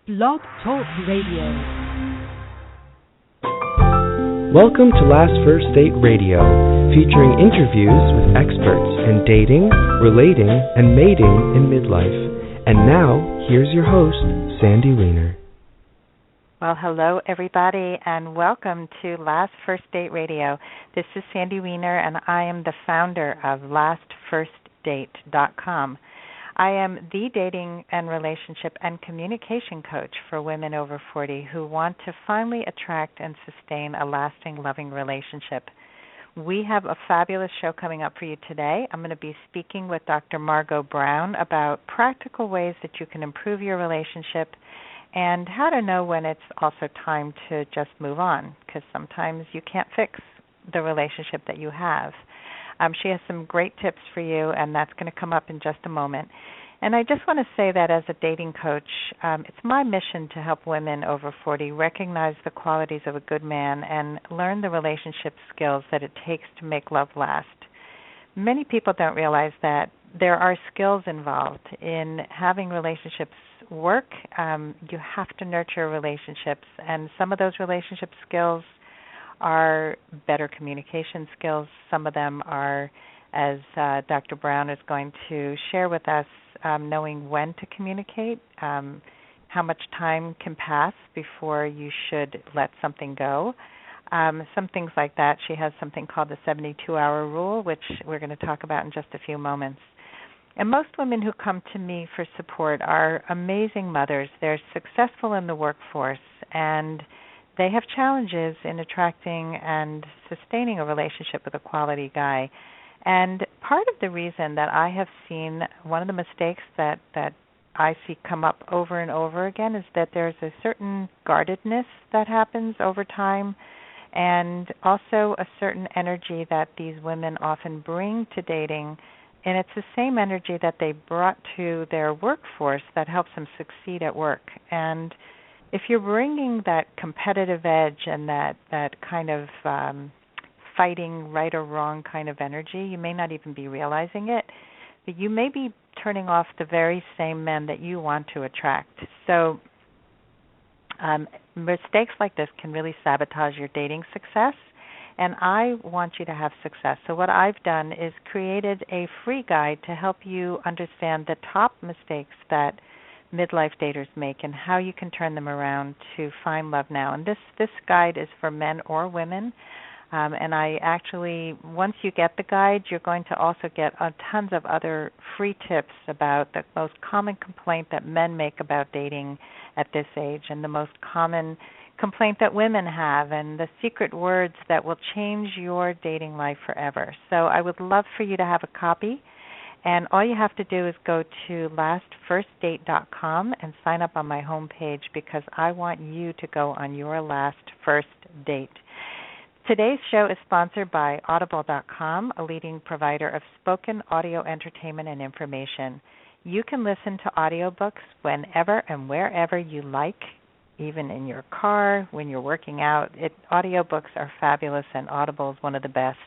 Blog Talk Radio. Welcome to Last First Date Radio, featuring interviews with experts in dating, relating, and mating in midlife. And now, here's your host, Sandy Weiner. Well, hello, everybody, and welcome to Last First Date Radio. This is Sandy Weiner, and I am the founder of LastFirstDate.com. I am the dating and relationship and communication coach for women over 40 who want to finally attract and sustain a lasting, loving relationship. We have a fabulous show coming up for you today. I'm going to be speaking with Dr. Margot Brown about practical ways that you can improve your relationship and how to know when it's also time to just move on, because sometimes you can't fix the relationship that you have. She has some great tips for you, and that's going to come up in just a moment. And I just want to say that as a dating coach, it's my mission to help women over 40 recognize the qualities of a good man and learn the relationship skills that it takes to make love last. Many people don't realize that there are skills involved in having relationships work. You have to nurture relationships, and some of those relationship skills are better communication skills. Some of them are, as Dr. Brown is going to share with us, knowing when to communicate, how much time can pass before you should let something go. Some things like that. She has something called the 72-hour rule, which we're going to talk about in just a few moments. And most women who come to me for support are amazing mothers. They're successful in the workforce, and they have challenges in attracting and sustaining a relationship with a quality guy. And part of the reason that I have seen, one of the mistakes that I see come up over and over again, is that there's a certain guardedness that happens over time, and also a certain energy that these women often bring to dating. And it's the same energy that they brought to their workforce that helps them succeed at work. And if you're bringing that competitive edge and that kind of fighting right or wrong kind of energy, you may not even be realizing it, but you may be turning off the very same men that you want to attract. So mistakes like this can really sabotage your dating success, and I want you to have success. So what I've done is created a free guide to help you understand the top mistakes that midlife daters make and how you can turn them around to find love now. And this guide is for men or women. And I actually, once you get the guide, you're going to also get tons of other free tips about the most common complaint that men make about dating at this age, and the most common complaint that women have, and the secret words that will change your dating life forever. So I would love for you to have a copy. And all you have to do is go to lastfirstdate.com and sign up on my homepage, because I want you to go on your last first date. Today's show is sponsored by Audible.com, a leading provider of spoken audio entertainment and information. You can listen to audiobooks whenever and wherever you like, even in your car, when you're working out. Audiobooks are fabulous, and Audible is one of the best.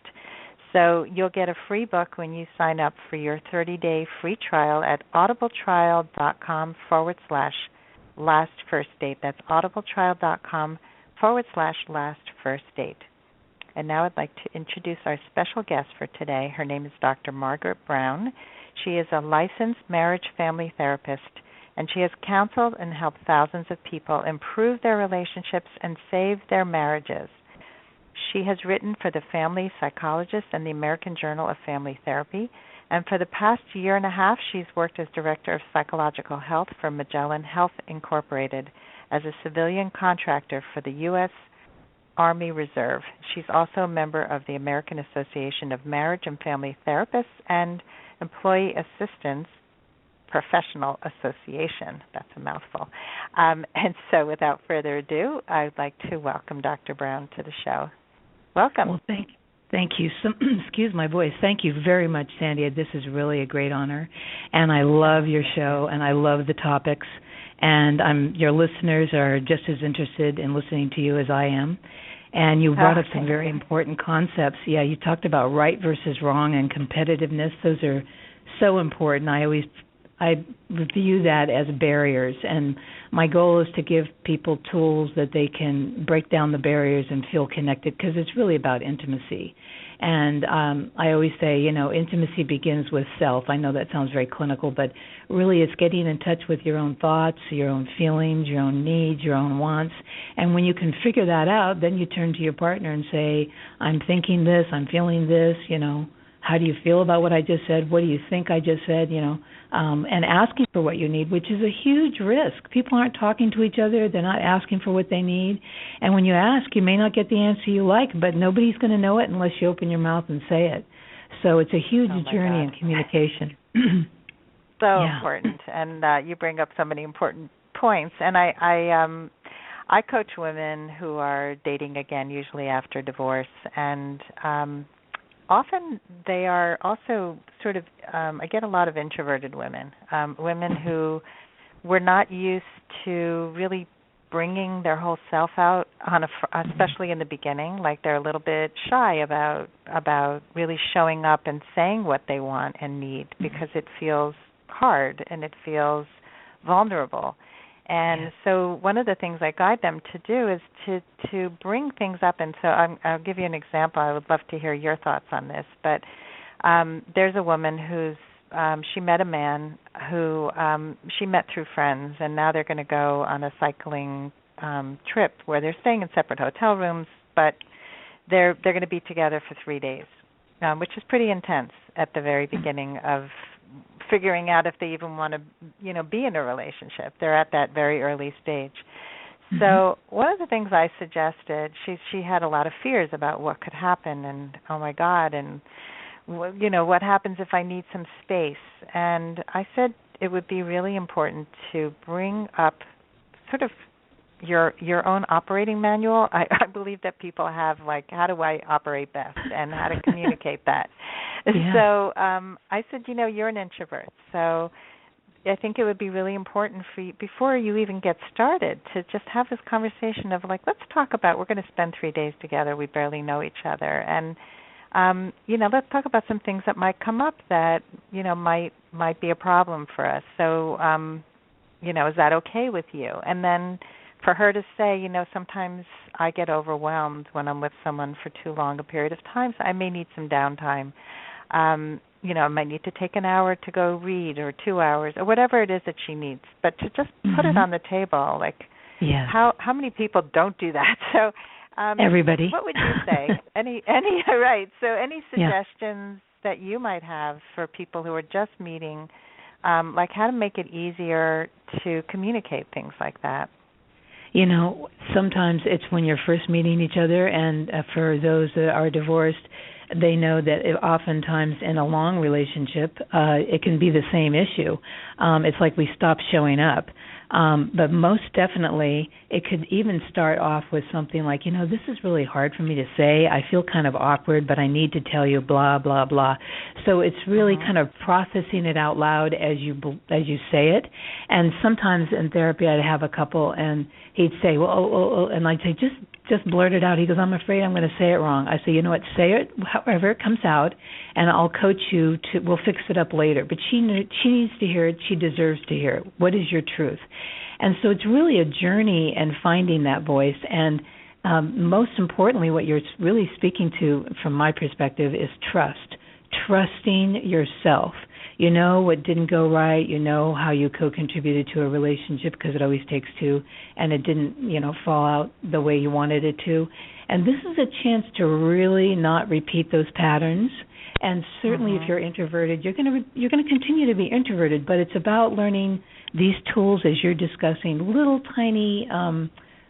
So you'll get a free book when you sign up for your 30-day free trial at audibletrial.com/lastfirstdate. That's audibletrial.com/lastfirstdate. And now I'd like to introduce our special guest for today. Her name is Dr. Margaret Brown. She is a licensed marriage family therapist, and she has counseled and helped thousands of people improve their relationships and save their marriages. She has written for the Family Psychologist and the American Journal of Family Therapy, and for the past year and a half, she's worked as Director of Psychological Health for Magellan Health Incorporated as a civilian contractor for the U.S. Army Reserve. She's also a member of the American Association of Marriage and Family Therapists and Employee Assistance Professional Association. That's a mouthful. And so without further ado, I'd like to welcome Dr. Brown to the show. Welcome. Well, thank you. Excuse my voice. Thank you very much, Sandy. This is really a great honor, and I love your show, and I love the topics, and your listeners are just as interested in listening to you as I am. And you brought up some very important concepts. Yeah, you talked about right versus wrong and competitiveness. Those are so important. I view that as barriers, and my goal is to give people tools that they can break down the barriers and feel connected, because it's really about intimacy. And I always say, intimacy begins with self. I know that sounds very clinical, but really it's getting in touch with your own thoughts, your own feelings, your own needs, your own wants. And when you can figure that out, then you turn to your partner and say, I'm thinking this, I'm feeling this, how do you feel about what I just said? What do you think I just said? And asking for what you need, which is a huge risk. People aren't talking to each other. They're not asking for what they need. And when you ask, you may not get the answer you like, but nobody's going to know it unless you open your mouth and say it. So it's a huge journey in communication. So important. And you bring up so many important points. And I coach women who are dating again, usually after divorce, and often they are also sort of, I get a lot of introverted women, women who were not used to really bringing their whole self out, especially in the beginning. Like they're a little bit shy about really showing up and saying what they want and need, because it feels hard and it feels vulnerable. And so one of the things I guide them to do is to bring things up. And so I'll give you an example. I would love to hear your thoughts on this. But there's a woman who's she met a man who she met through friends, and now they're going to go on a cycling trip where they're staying in separate hotel rooms, but they're going to be together for 3 days, which is pretty intense at the very beginning of figuring out if they even want to, be in a relationship. They're at that very early stage. Mm-hmm. So one of the things I suggested, she had a lot of fears about what could happen, and oh my God, and what happens if I need some space. And I said it would be really important to bring up sort of your own operating manual. I believe that people have, like, how do I operate best and how to communicate that. Yeah. So I said, you're an introvert, so I think it would be really important for you, before you even get started, to just have this conversation of, like, let's talk about, we're going to spend 3 days together, we barely know each other, and let's talk about some things that might come up that, might be a problem for us. So, is that okay with you? And then for her to say, sometimes I get overwhelmed when I'm with someone for too long a period of time, so I may need some downtime. I might need to take an hour to go read, or 2 hours, or whatever it is that she needs. But to just put it on the table, like, how many people don't do that? So everybody. What would you say? Any right. So any suggestions that you might have for people who are just meeting, like how to make it easier to communicate things like that? Sometimes it's when you're first meeting each other, and for those that are divorced, they know that oftentimes in a long relationship, it can be the same issue. It's like we stop showing up. But most definitely, it could even start off with something like, this is really hard for me to say. I feel kind of awkward, but I need to tell you blah, blah, blah. So it's really kind of processing it out loud as you say it. And sometimes in therapy, I'd have a couple, and he'd say, well, and I'd say, just blurt it out. He goes, I'm afraid I'm going to say it wrong. I say, you know what, say it however it comes out, and I'll coach you we'll fix it up later. But she needs to hear it. She deserves to hear it. What is your truth? And so it's really a journey in finding that voice. And most importantly, what you're really speaking to, from my perspective, is trust. Trusting yourself. You know what didn't go right. You know how you co-contributed to a relationship, because it always takes two, and it didn't, fall out the way you wanted it to. And this is a chance to really not repeat those patterns. And certainly, if you're introverted, you're going to continue to be introverted. But it's about learning these tools, as you're discussing, little tiny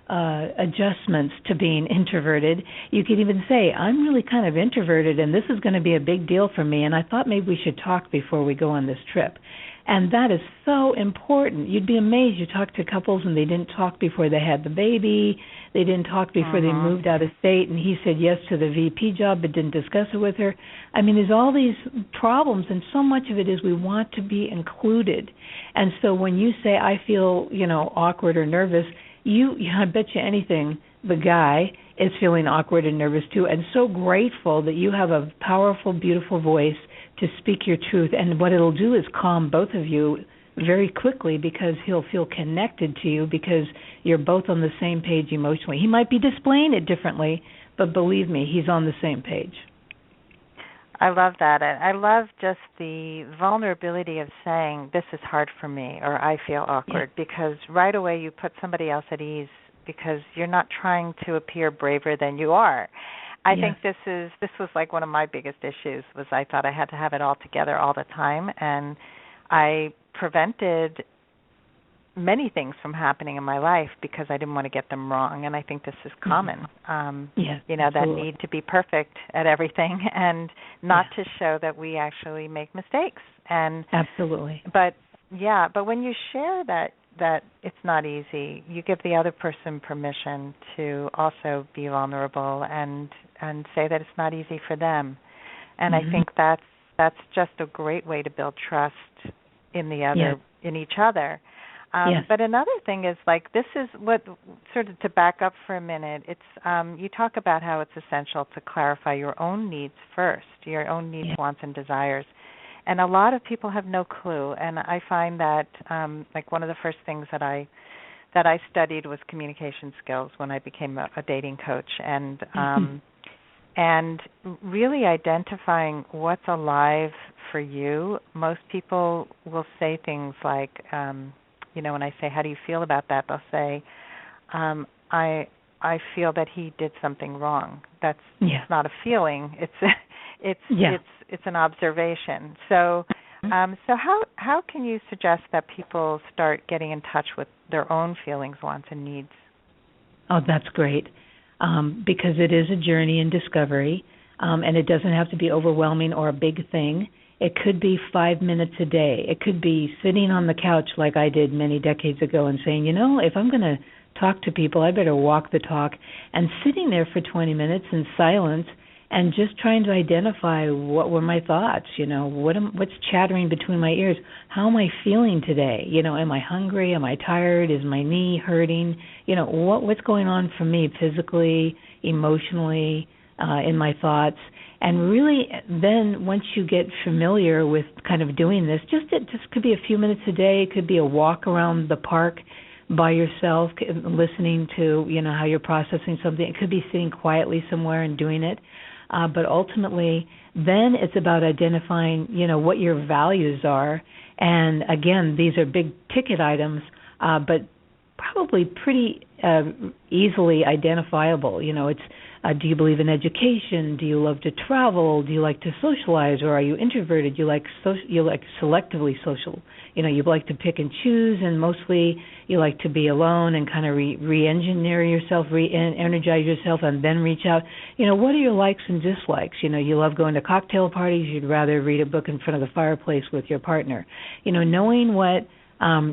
adjustments to being introverted. You could even say, I'm really kind of introverted, and this is going to be a big deal for me, and I thought maybe we should talk before we go on this trip. And that is so important. You'd be amazed. You talk to couples, and they didn't talk before they had the baby. They didn't talk before they moved out of state, and he said yes to the VP job but didn't discuss it with her. I mean, there's all these problems, and so much of it is we want to be included. And so when you say, I feel, awkward or nervous, I bet you anything, the guy is feeling awkward and nervous too, and so grateful that you have a powerful, beautiful voice to speak your truth. And what it'll do is calm both of you very quickly because he'll feel connected to you because you're both on the same page emotionally. He might be displaying it differently, but believe me, he's on the same page. I love that. I love just the vulnerability of saying, this is hard for me, or I feel awkward, because right away you put somebody else at ease because you're not trying to appear braver than you are. I think this was like one of my biggest issues was I thought I had to have it all together all the time, and I prevented many things from happening in my life because I didn't want to get them wrong, and I think this is common. That need to be perfect at everything and not to show that we actually make mistakes. And absolutely. But when you share that it's not easy, you give the other person permission to also be vulnerable and say that it's not easy for them. And I think that's just a great way to build trust in the other, in each other. But another thing is, like, this is what, sort of to back up for a minute, it's you talk about how it's essential to clarify your own needs first, your own needs, wants, and desires. And a lot of people have no clue. And I find that, like, one of the first things that I studied was communication skills when I became a dating coach. And really identifying what's alive for you. Most people will say things like, when I say, how do you feel about that? They'll say, I feel that he did something wrong. That's it's not a feeling. It's an observation. So how can you suggest that people start getting in touch with their own feelings, wants, and needs? Oh, that's great. Because it is a journey in discovery, and it doesn't have to be overwhelming or a big thing. It could be 5 minutes a day. It could be sitting on the couch like I did many decades ago and saying, if I'm going to talk to people, I better walk the talk, and sitting there for 20 minutes in silence and just trying to identify what were my thoughts, what's chattering between my ears. How am I feeling today? Am I hungry? Am I tired? Is my knee hurting? What's going on for me physically, emotionally, in my thoughts? And really, then once you get familiar with kind of doing this, it just could be a few minutes a day. It could be a walk around the park by yourself, listening to, how you're processing something. It could be sitting quietly somewhere and doing it. But ultimately, then it's about identifying, what your values are. And again, these are big ticket items, but probably pretty easily identifiable. It's do you believe in education? Do you love to travel? Do you like to socialize, or are you introverted? You like selectively social. You like to pick and choose, and mostly you like to be alone and kind of re-engineer yourself, re-energize yourself, and then reach out. What are your likes and dislikes? You love going to cocktail parties. You'd rather read a book in front of the fireplace with your partner. Knowing what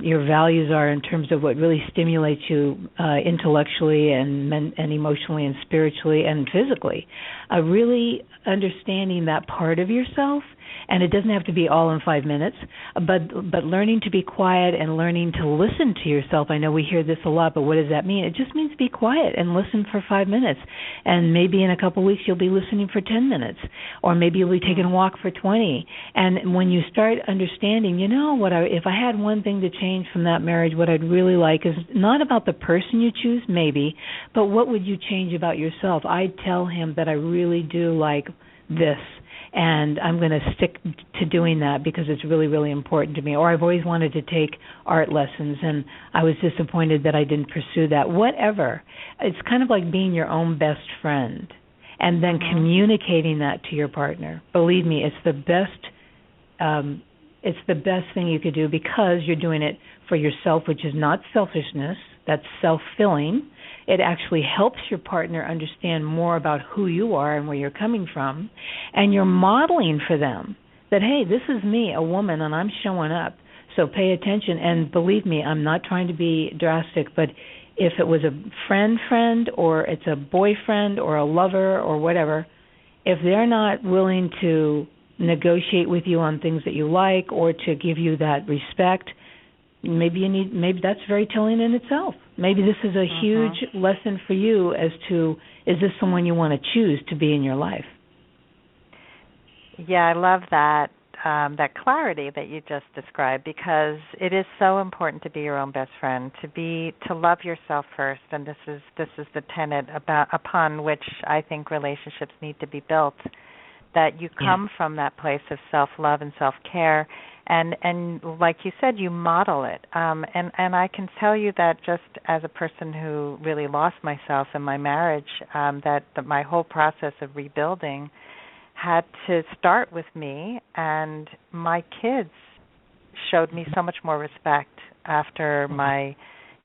your values are in terms of what really stimulates you intellectually and emotionally and spiritually and physically. Really understanding that part of yourself, and it doesn't have to be all in 5 minutes, but learning to be quiet and learning to listen to yourself. I know we hear this a lot, but what does that mean? It just means be quiet and listen for 5 minutes. And maybe in a couple of weeks you'll be listening for 10 minutes, or maybe you'll be taking a walk for 20. And when you start understanding, if I had one thing to change from that marriage, what I'd really like is not about the person you choose, maybe, but what would you change about yourself? I'd tell him that I really do like this, and I'm going to stick to doing that because it's really, really important to me. Or I've always wanted to take art lessons, and I was disappointed that I didn't pursue that. Whatever. It's kind of like being your own best friend and then communicating that to your partner. Believe me, it's the best thing you could do because you're doing it for yourself, which is not selfishness. That's self-filling. It actually helps your partner understand more about who you are and where you're coming from. And you're modeling for them that, hey, this is me, a woman, and I'm showing up. So pay attention. And believe me, I'm not trying to be drastic, but if it was a friend, or it's a boyfriend or a lover or whatever, if they're not willing to negotiate with you on things that you like or to give you that respect, maybe that's very telling in itself. Maybe this is a huge lesson for you as to, is this someone you want to choose to be in your life? Yeah, I love that. that clarity that you just described, because it is so important to be your own best friend, to love yourself first, and this is the tenet upon which I think relationships need to be built. That you come from that place of self-love and self-care, and like you said, you model it. And I can tell you that just as a person who really lost myself in my marriage, that my whole process of rebuilding had to start with me, and my kids showed me so much more respect after my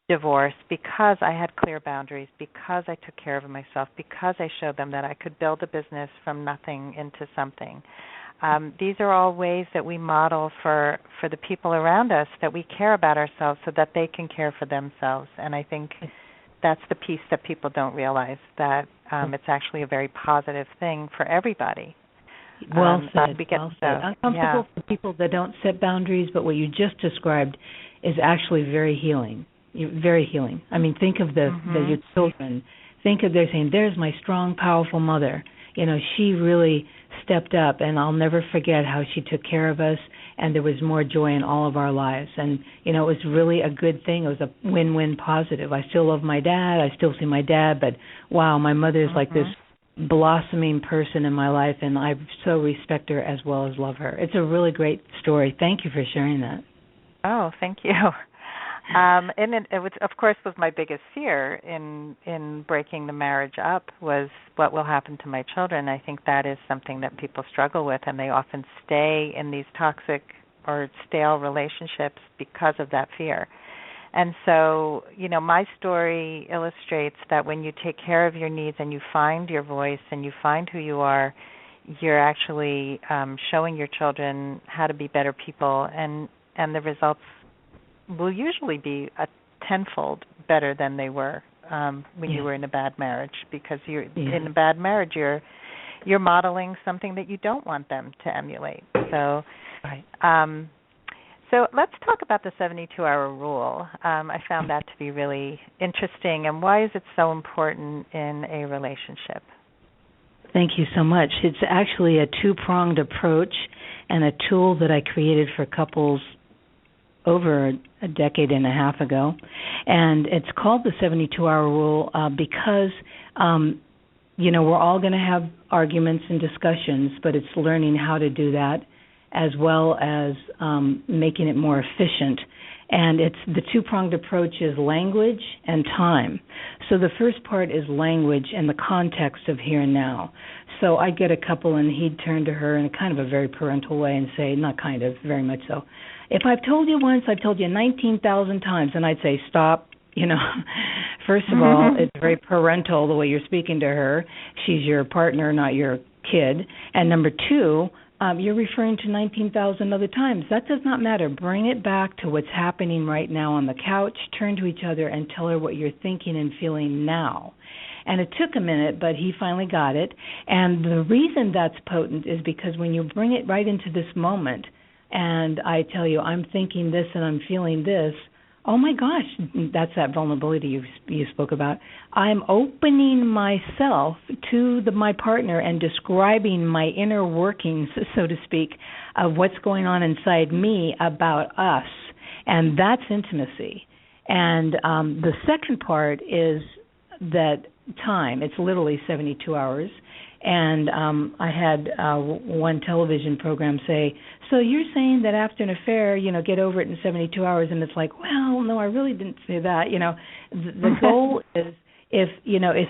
divorce because I had clear boundaries, because I took care of myself, because I showed them that I could build a business from nothing into something. These are all ways that we model for the people around us, that we care about ourselves so that they can care for themselves. And I think that's the piece that people don't realize, that it's actually a very positive thing for everybody. Well said. Uncomfortable for people that don't set boundaries, but what you just described is actually very healing. Very healing. I mean, think of your children. Think of they're saying, "There's my strong, powerful mother. You know, she really stepped up, and I'll never forget how she took care of us, and there was more joy in all of our lives." And, you know, it was really a good thing. It was a win-win positive. I still love my dad. I still see my dad, but, wow, my mother is like this blossoming person in my life, and I so respect her as well as love her. It's a really great story. Thank you for sharing that. Oh, thank you. And it was, of course, was my biggest fear in breaking the marriage up was what will happen to my children. I think that is something that people struggle with, and they often stay in these toxic or stale relationships because of that fear. And so, you know, my story illustrates that when you take care of your needs and you find your voice and you find who you are, you're actually showing your children how to be better people, and the results will usually be a tenfold better than they were when you were in a bad marriage, because in a bad marriage you're modeling something that you don't want them to emulate. So so let's talk about the 72-hour rule. I found that to be really interesting, and why is it so important in a relationship? Thank you so much. It's actually a two-pronged approach and a tool that I created for couples over a decade and a half ago, and it's called the 72-hour rule because, you know, we're all going to have arguments and discussions, but it's learning how to do that as well as making it more efficient. And it's the two-pronged approach is language and time. So the first part is language and the context of here and now. So I'd get a couple and he'd turn to her in kind of a very parental way and say, not kind of, very much so, "If I've told you once, I've told you 19,000 times." And I'd say, "Stop." You know, first of all, it's very parental the way you're speaking to her. She's your partner, not your kid. And number two, you're referring to 19,000 other times. That does not matter. Bring it back to what's happening right now on the couch. Turn to each other and tell her what you're thinking and feeling now. And it took a minute, but he finally got it. And the reason that's potent is because when you bring it right into this moment, and I tell you, I'm thinking this and I'm feeling this, oh my gosh, that's that vulnerability you spoke about. I'm opening myself to my partner and describing my inner workings, so to speak, of what's going on inside me about us. And that's intimacy. And the second part is that time. It's literally 72 hours. And I had one television program say, "So you're saying that after an affair, you know, get over it in 72 hours?" And it's like, well, no, I really didn't say that. You know, the goal is if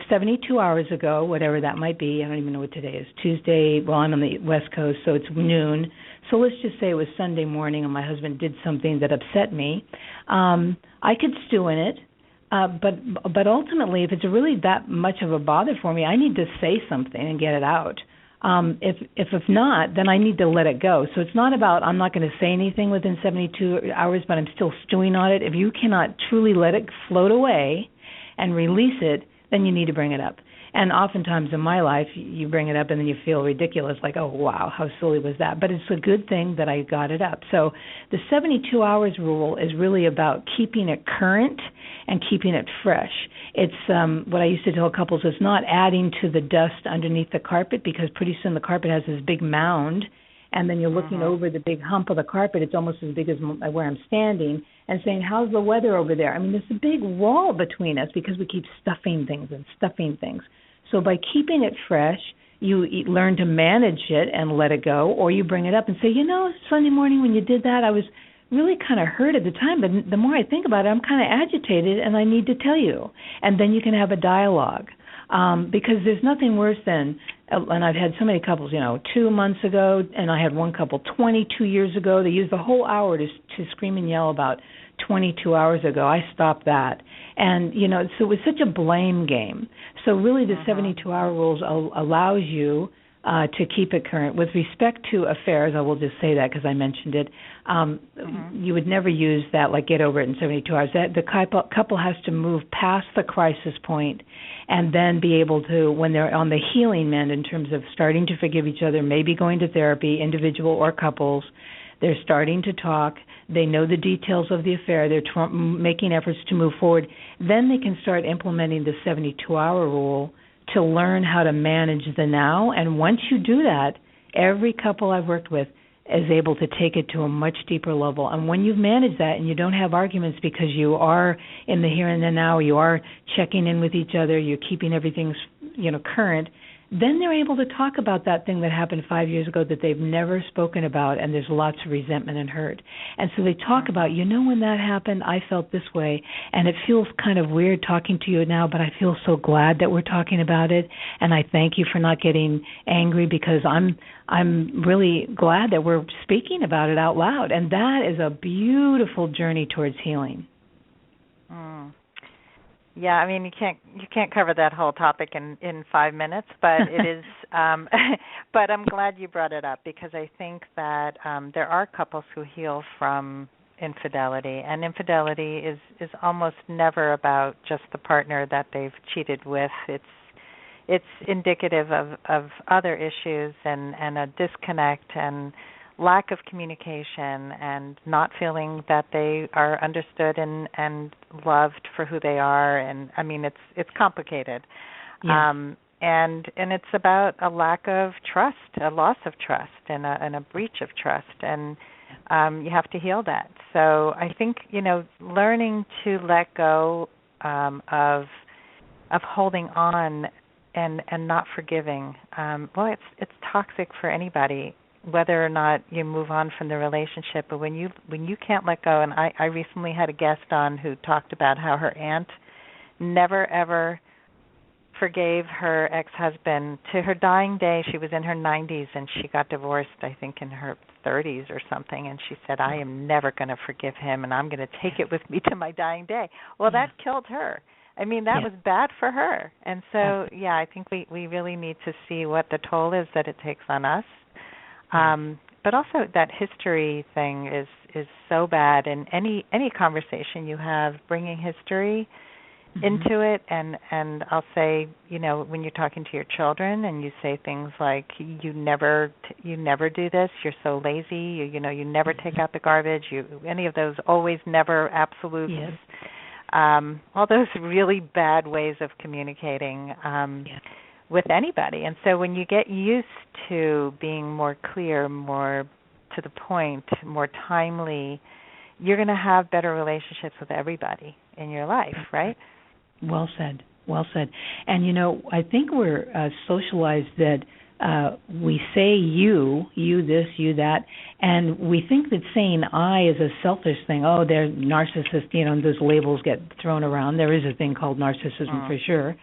72 hours ago, whatever that might be, I don't even know what today is, Tuesday, well, I'm on the West Coast, so it's noon. So let's just say it was Sunday morning and my husband did something that upset me. I could stew in it. But ultimately, if it's really that much of a bother for me, I need to say something and get it out. If not, then I need to let it go. So it's not about I'm not going to say anything within 72 hours, but I'm still stewing on it. If you cannot truly let it float away and release it, then you need to bring it up. And oftentimes in my life, you bring it up and then you feel ridiculous, like, oh, wow, how silly was that? But it's a good thing that I got it up. So the 72 hours rule is really about keeping it current and keeping it fresh. It's what I used to tell couples, it's not adding to the dust underneath the carpet, because pretty soon the carpet has this big mound and then you're looking over the big hump of the carpet. It's almost as big as where I'm standing, and saying, how's the weather over there? I mean, there's a big wall between us because we keep stuffing things. So by keeping it fresh, you learn to manage it and let it go, or you bring it up and say, Sunday morning when you did that, I was really kind of hurt at the time, but the more I think about it, I'm kind of agitated, and I need to tell you. And then you can have a dialogue, because there's nothing worse than, and I've had so many couples, 2 months ago, and I had one couple 22 years ago. They used the whole hour to scream and yell about 22 hours ago. I stopped that. And, so it was such a blame game. So really the 72-hour rules allows you to keep it current. With respect to affairs, I will just say that because I mentioned it, you would never use that, like get over it in 72 hours. The couple has to move past the crisis point and then be able to, when they're on the healing mend in terms of starting to forgive each other, maybe going to therapy, individual or couples, they're starting to talk, they know the details of the affair, they're making efforts to move forward, then they can start implementing the 72-hour rule to learn how to manage the now. And once you do that, every couple I've worked with is able to take it to a much deeper level. And when you've managed that and you don't have arguments because you are in the here and the now, you are checking in with each other, you're keeping everything, current, then they're able to talk about that thing that happened 5 years ago that they've never spoken about, and there's lots of resentment and hurt. And so they talk about, when that happened, I felt this way, and it feels kind of weird talking to you now, but I feel so glad that we're talking about it, and I thank you for not getting angry because I'm really glad that we're speaking about it out loud. And that is a beautiful journey towards healing. Yeah, I mean, you can't cover that whole topic in 5 minutes, but it is. But I'm glad you brought it up because I think that there are couples who heal from infidelity, and infidelity is almost never about just the partner that they've cheated with. It's indicative of other issues and a disconnect and lack of communication and not feeling that they are understood and loved for who they are. And I mean, it's complicated. Yeah. And it's about a lack of trust, a loss of trust, and a breach of trust. And you have to heal that. So I think, learning to let go of holding on and not forgiving, it's toxic for anybody, whether or not you move on from the relationship. But when you can't let go, and I recently had a guest on who talked about how her aunt never ever forgave her ex-husband. To her dying day, she was in her 90s, and she got divorced, I think, in her 30s or something, and she said, I am never going to forgive him, and I'm going to take it with me to my dying day. Well, that killed her. I mean, that was bad for her. And so, I think we really need to see what the toll is that it takes on us. But also that history thing is so bad, and any conversation you have bringing history into it, and I'll say, when you're talking to your children and you say things like, you never do this, you're so lazy, you never take out the garbage, any of those always, never, absolutes, all those really bad ways of communicating with anybody. And so when you get used to being more clear, more to the point, more timely, you're going to have better relationships with everybody in your life, right? Well said. Well said. And, I think we're socialized that we say you this, you that, and we think that saying I is a selfish thing. Oh, they're narcissists, those labels get thrown around. There is a thing called narcissism for sure.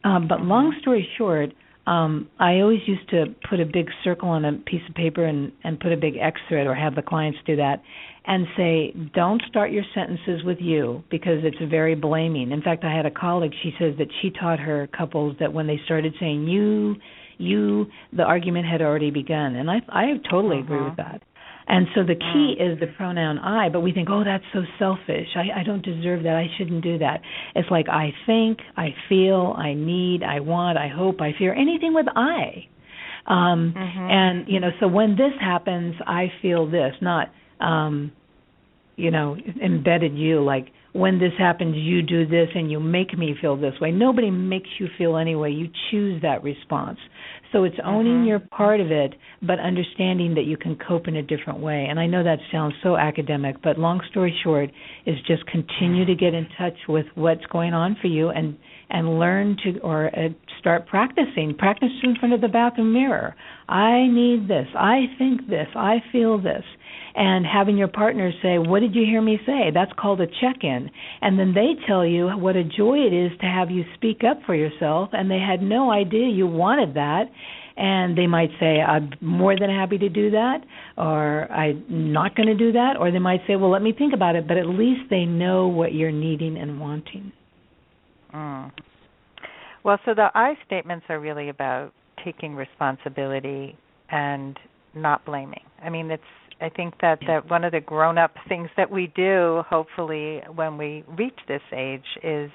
But long story short, I always used to put a big circle on a piece of paper and put a big X through it, or have the clients do that, and say, don't start your sentences with you, because it's very blaming. In fact, I had a colleague, she says that she taught her couples that when they started saying you, the argument had already begun. And I totally agree with that. And so the key is the pronoun I, but we think, oh, that's so selfish. I don't deserve that. I shouldn't do that. It's like I think, I feel, I need, I want, I hope, I fear, anything with I. And, so when this happens, I feel this, not, embedded you, like when this happens, you do this and you make me feel this way. Nobody makes you feel any way. You choose that response. So it's owning your part of it, but understanding that you can cope in a different way. And I know that sounds so academic, but long story short is just continue to get in touch with what's going on for you and learn to, or start practicing. Practice in front of the bathroom mirror. I need this. I think this. I feel this. And having your partner say, what did you hear me say? That's called a check-in. And then they tell you what a joy it is to have you speak up for yourself, and they had no idea you wanted that. And they might say, I'm more than happy to do that, or I'm not going to do that. Or they might say, well, let me think about it. But at least they know what you're needing and wanting. Well, so the I statements are really about taking responsibility and not blaming. I mean, I think that one of the grown-up things that we do, hopefully, when we reach this age is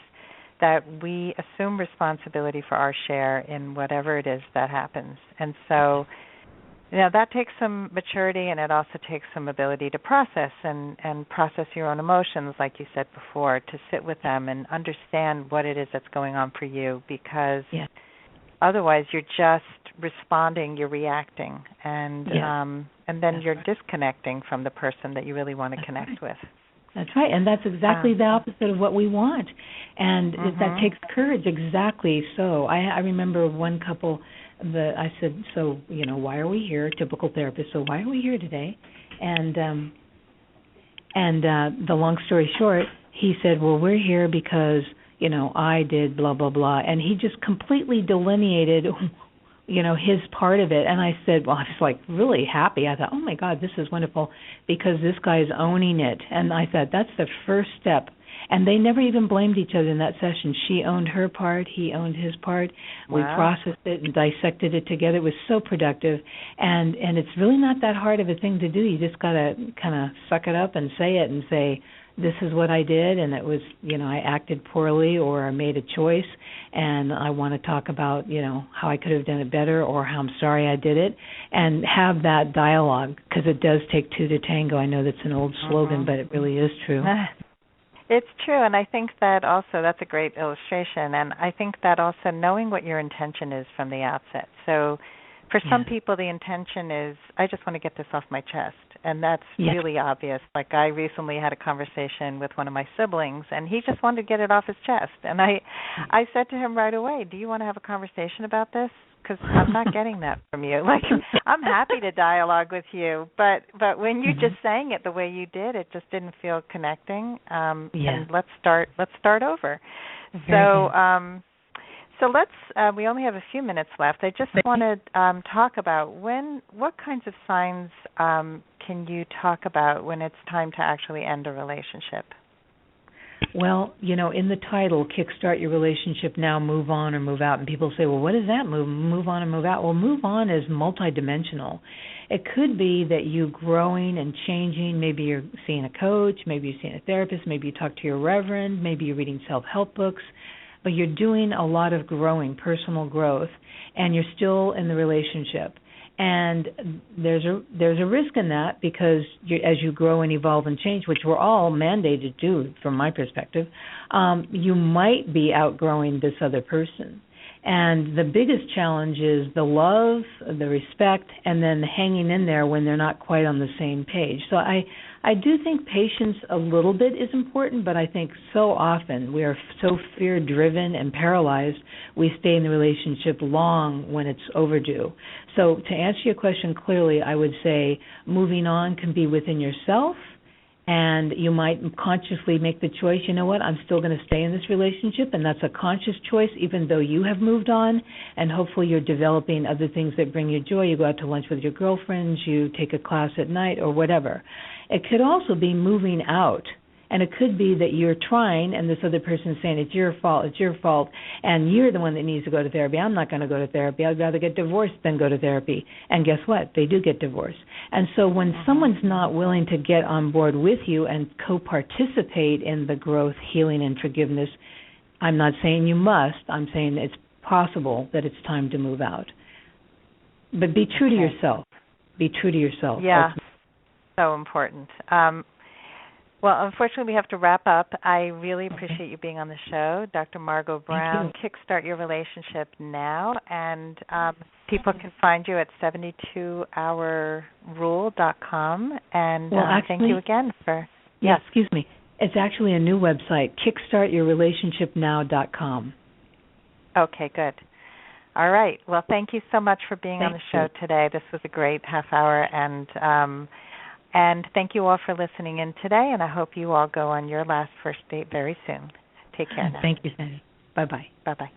that we assume responsibility for our share in whatever it is that happens. And so, that takes some maturity, and it also takes some ability to process and process your own emotions, like you said before, to sit with them and understand what it is that's going on for you, because otherwise you're just responding, you're reacting, and then you're disconnecting from the person that you really want to connect with. That's right, and that's exactly the opposite of what we want, and that takes courage. Exactly. So I remember one couple that I said, so why are we here? Typical therapist. So why are we here today? And the long story short, he said, well, we're here because I did blah blah blah, and he just completely delineated his part of it. And I said, well, I was like really happy. I thought, oh my God, this is wonderful, because this guy is owning it. And I thought that's the first step. And they never even blamed each other in that session. She owned her part, he owned his part. Wow. We processed it and dissected it together. It was so productive. And it's really not that hard of a thing to do. You just got to kind of suck it up and say it and say, this is what I did, and it was, I acted poorly, or I made a choice, and I want to talk about, how I could have done it better, or how I'm sorry I did it, and have that dialogue, because it does take two to tango. I know that's an old slogan, but it really is true. It's true, and I think that also that's a great illustration, and I think that also knowing what your intention is from the outset. So for some people, the intention is, I just want to get this off my chest. And that's really obvious. Like, I recently had a conversation with one of my siblings, and he just wanted to get it off his chest. And I said to him right away, do you want to have a conversation about this? Because I'm not getting that from you. Like, I'm happy to dialogue with you, but when you're just saying it the way you did, it just didn't feel connecting. And let's start over. So let's. We only have a few minutes left. I just want to talk about what kinds of signs can you talk about when it's time to actually end a relationship? Well, in the title, Kickstart Your Relationship Now, Move On or Move Out, and people say, well, what does that move on and move out? Well, move on is multidimensional. It could be that you're growing and changing. Maybe you're seeing a coach, maybe you're seeing a therapist, maybe you talk to your reverend, maybe you're reading self-help books, but you're doing a lot of growing, personal growth, and you're still in the relationship. And there's a risk in that, because as you grow and evolve and change, which we're all mandated to do from my perspective, you might be outgrowing this other person. And the biggest challenge is the love, the respect, and then hanging in there when they're not quite on the same page. So I do think patience a little bit is important, but I think so often we are so fear-driven and paralyzed, we stay in the relationship long when it's overdue. So to answer your question clearly, I would say moving on can be within yourself, and you might consciously make the choice, you know what, I'm still going to stay in this relationship, and that's a conscious choice even though you have moved on, and hopefully you're developing other things that bring you joy. You go out to lunch with your girlfriends, you take a class at night, or whatever. It could also be moving out, and it could be that you're trying and this other person is saying, it's your fault, and you're the one that needs to go to therapy. I'm not going to go to therapy. I'd rather get divorced than go to therapy. And guess what? They do get divorced. And so when someone's not willing to get on board with you and co-participate in the growth, healing, and forgiveness, I'm not saying you must. I'm saying it's possible that it's time to move out. But be true to yourself. Be true to yourself. Yeah, so important. Well, unfortunately, we have to wrap up. I really appreciate you being on the show, Dr. Margot Brown. Kickstart your relationship now, and people can find you at 72hourrule.com. And thank you again for... Yeah, excuse me. It's actually a new website, kickstartyourrelationshipnow.com. Okay, good. All right. Well, thank you so much for being on the show today. This was a great half hour, and thank you all for listening in today, and I hope you all go on your last first date very soon. Take care now. Thank you, Sandy. Bye-bye. Bye-bye.